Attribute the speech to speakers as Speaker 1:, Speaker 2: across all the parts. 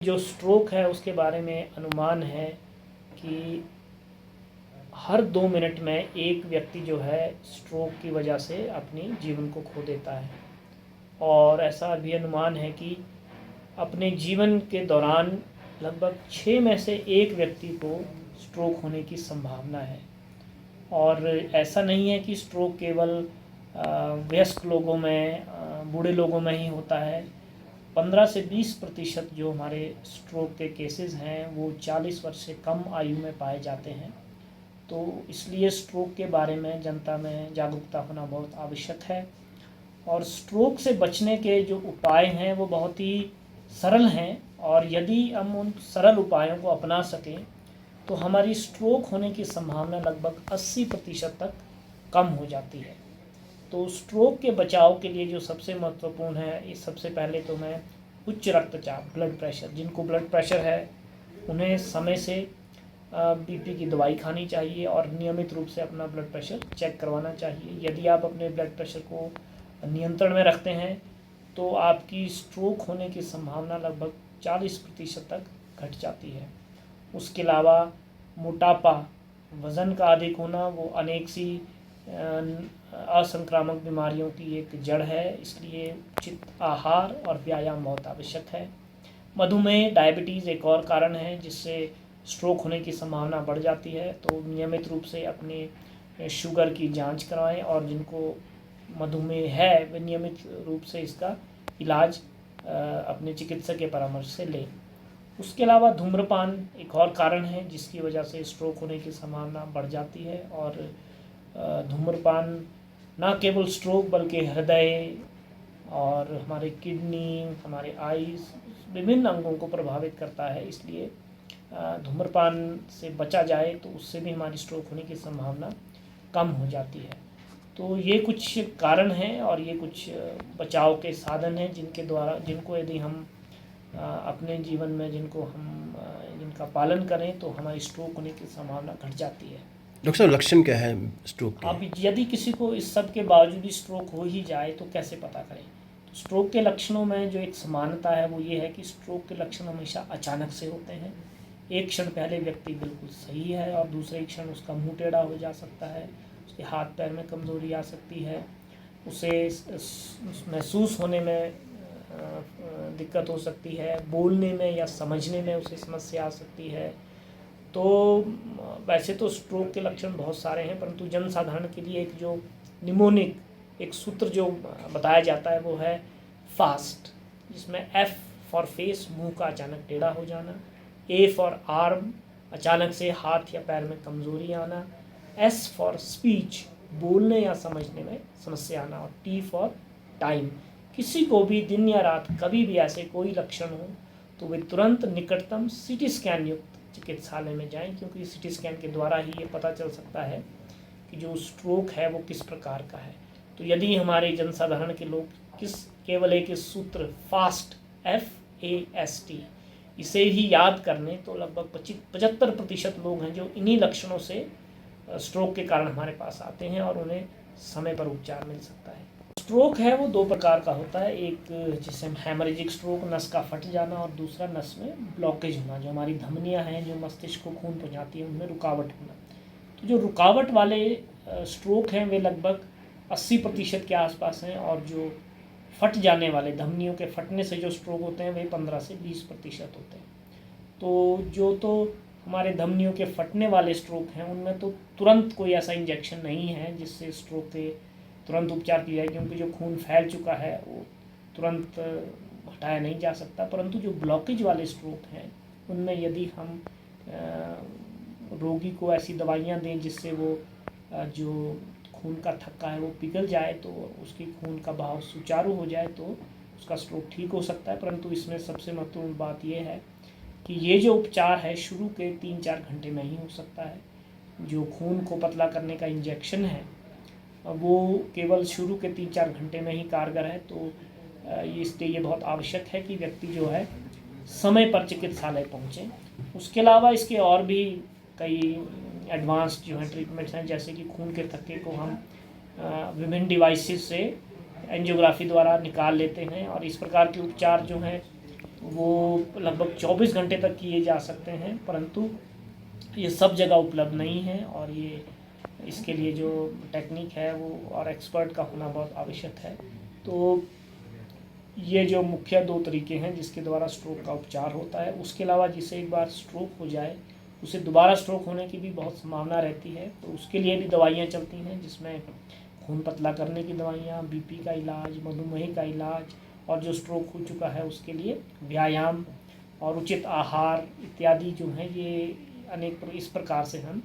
Speaker 1: जो स्ट्रोक है उसके बारे में अनुमान है कि हर 2 मिनट में एक व्यक्ति जो है स्ट्रोक की वजह से अपनी जीवन को खो देता है। और ऐसा भी अनुमान है कि अपने जीवन के दौरान लगभग 6 में से 1 व्यक्ति को स्ट्रोक होने की संभावना है। और ऐसा नहीं है कि स्ट्रोक केवल वयस्क लोगों में, बूढ़े लोगों में ही होता है। 15 से 20% जो हमारे स्ट्रोक के केसेस हैं वो 40 वर्ष से कम आयु में पाए जाते हैं। तो इसलिए स्ट्रोक के बारे में जनता में जागरूकता होना बहुत आवश्यक है। और स्ट्रोक से बचने के जो उपाय हैं वो बहुत ही सरल हैं, और यदि हम उन सरल उपायों को अपना सकें तो हमारी स्ट्रोक होने की संभावना लगभग 80% तक कम हो जाती है। तो स्ट्रोक के बचाव के लिए जो सबसे महत्वपूर्ण है, इस सबसे पहले तो मैं उच्च रक्तचाप, ब्लड प्रेशर, जिनको ब्लड प्रेशर है उन्हें समय से बीपी की दवाई खानी चाहिए और नियमित रूप से अपना ब्लड प्रेशर चेक करवाना चाहिए। यदि आप अपने ब्लड प्रेशर को नियंत्रण में रखते हैं तो आपकी स्ट्रोक होने की संभावना लगभग 40% तक घट जाती है। उसके अलावा मोटापा, वज़न का अधिक होना, वो अनेक सी असंक्रामक बीमारियों की एक जड़ है। इसलिए उचित आहार और व्यायाम बहुत आवश्यक है। मधुमेह, डायबिटीज़ एक और कारण है जिससे स्ट्रोक होने की संभावना बढ़ जाती है। तो नियमित रूप से अपने शुगर की जांच करवाएं, और जिनको मधुमेह है वे नियमित रूप से इसका इलाज अपने चिकित्सक के परामर्श से लें। उसके अलावा धूम्रपान एक और कारण है जिसकी वजह से स्ट्रोक होने की संभावना बढ़ जाती है। और धूम्रपान न केवल स्ट्रोक बल्कि हृदय और हमारे किडनी, हमारे आईज, विभिन्न अंगों को प्रभावित करता है। इसलिए धूम्रपान से बचा जाए तो उससे भी हमारी स्ट्रोक होने की संभावना कम हो जाती है। तो ये कुछ कारण हैं और ये कुछ बचाव के साधन हैं जिनको यदि हम अपने जीवन में जिनका पालन करें तो हमारी स्ट्रोक होने की संभावना घट जाती है।
Speaker 2: डॉक्टर साहब, लक्षण क्या है स्ट्रोक के?
Speaker 1: अब यदि किसी को इस सब के बावजूद भी स्ट्रोक हो ही जाए तो कैसे पता करें? तो स्ट्रोक के लक्षणों में जो एक समानता है वो ये है कि स्ट्रोक के लक्षण हमेशा अचानक से होते हैं। एक क्षण पहले व्यक्ति बिल्कुल सही है और दूसरे क्षण उसका मुंह टेढ़ा हो जा सकता है, उसके हाथ पैर में कमज़ोरी आ सकती है, उसे महसूस होने में दिक्कत हो सकती है, बोलने में या समझने में उसे समस्या आ सकती है। तो वैसे तो स्ट्रोक के लक्षण बहुत सारे हैं, परंतु जनसाधारण के लिए एक जो निमोनिक एक सूत्र जो बताया जाता है वो है फास्ट, जिसमें F फॉर फेस, मुंह का अचानक टेढ़ा हो जाना, A फॉर आर्म, अचानक से हाथ या पैर में कमज़ोरी आना, S फॉर स्पीच, बोलने या समझने में समस्या आना, और T फॉर टाइम। किसी को भी दिन या रात कभी भी ऐसे कोई लक्षण हो तो वे तुरंत निकटतम CT स्कैन युक्त चिकित्सालय में जाएं, क्योंकि CT स्कैन के द्वारा ही ये पता चल सकता है कि जो स्ट्रोक है वो किस प्रकार का है। तो यदि हमारे जनसाधारण के लोग केवल एक सूत्र फास्ट, FAST, इसे ही याद कर लें तो लगभग 75% लोग हैं जो इन्हीं लक्षणों से स्ट्रोक के कारण हमारे पास आते हैं और उन्हें समय पर उपचार मिल सकता है। स्ट्रोक है वो 2 प्रकार का होता है, एक जिसे हम हैमरेजिक स्ट्रोक, नस का फट जाना, और दूसरा नस में ब्लॉकेज होना, जो हमारी धमनियां हैं जो मस्तिष्क को खून पहुंचाती है उनमें रुकावट होना। तो जो रुकावट वाले स्ट्रोक हैं वे लगभग 80% के आसपास हैं, और जो फट जाने वाले, धमनियों के फटने से जो स्ट्रोक होते हैं वे 15 से 20% होते हैं। तो हमारे धमनियों के फटने वाले स्ट्रोक हैं उनमें तो तुरंत कोई ऐसा इंजेक्शन नहीं है जिससे स्ट्रोक के तुरंत उपचार किया जाए, क्योंकि जो खून फैल चुका है वो तुरंत हटाया नहीं जा सकता। परंतु जो ब्लॉकेज वाले स्ट्रोक हैं उनमें यदि हम रोगी को ऐसी दवाइयाँ दें जिससे वो जो खून का थक्का है वो पिघल जाए, तो उसकी खून का बहाव सुचारू हो जाए, तो उसका स्ट्रोक ठीक हो सकता है। परंतु इसमें सबसे महत्वपूर्ण बात यह है कि ये जो उपचार है शुरू के 3-4 घंटे में ही हो सकता है। जो खून को पतला करने का इंजेक्शन है वो केवल शुरू के 3-4 घंटे में ही कारगर है। तो इसलिए ये बहुत आवश्यक है कि व्यक्ति जो है समय पर चिकित्सालय पहुँचे। उसके अलावा इसके और भी कई एडवांस जो हैं ट्रीटमेंट्स हैं, जैसे कि खून के थक्के को हम विभिन्न डिवाइसेस से एंजियोग्राफी द्वारा निकाल लेते हैं, और इस प्रकार के उपचार जो हैं वो लगभग 24 घंटे तक किए जा सकते हैं, परंतु ये सब जगह उपलब्ध नहीं है और ये इसके लिए जो टेक्निक है वो और एक्सपर्ट का होना बहुत आवश्यक है। तो ये जो मुख्य 2 तरीके हैं जिसके द्वारा स्ट्रोक का उपचार होता है। उसके अलावा जिसे एक बार स्ट्रोक हो जाए उसे दोबारा स्ट्रोक होने की भी बहुत संभावना रहती है, तो उसके लिए भी दवाइयाँ चलती हैं, जिसमें खून पतला करने की दवाइयाँ, बीपी का इलाज, मधुमेह का इलाज, और जो स्ट्रोक हो चुका है उसके लिए व्यायाम और उचित आहार इत्यादि जो हैं, ये इस प्रकार से हम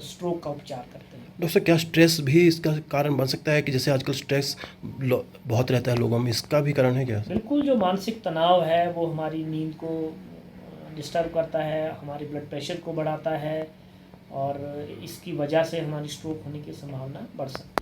Speaker 1: स्ट्रोक का उपचार करते हैं।
Speaker 2: डॉक्टर साहब, क्या स्ट्रेस भी इसका कारण बन सकता है कि जैसे आजकल स्ट्रेस बहुत रहता है लोगों में, इसका भी कारण है क्या?
Speaker 1: बिल्कुल, जो मानसिक तनाव है वो हमारी नींद को डिस्टर्ब करता है, हमारे ब्लड प्रेशर को बढ़ाता है और इसकी वजह से हमारी स्ट्रोक होने की संभावना बढ़ सकती है।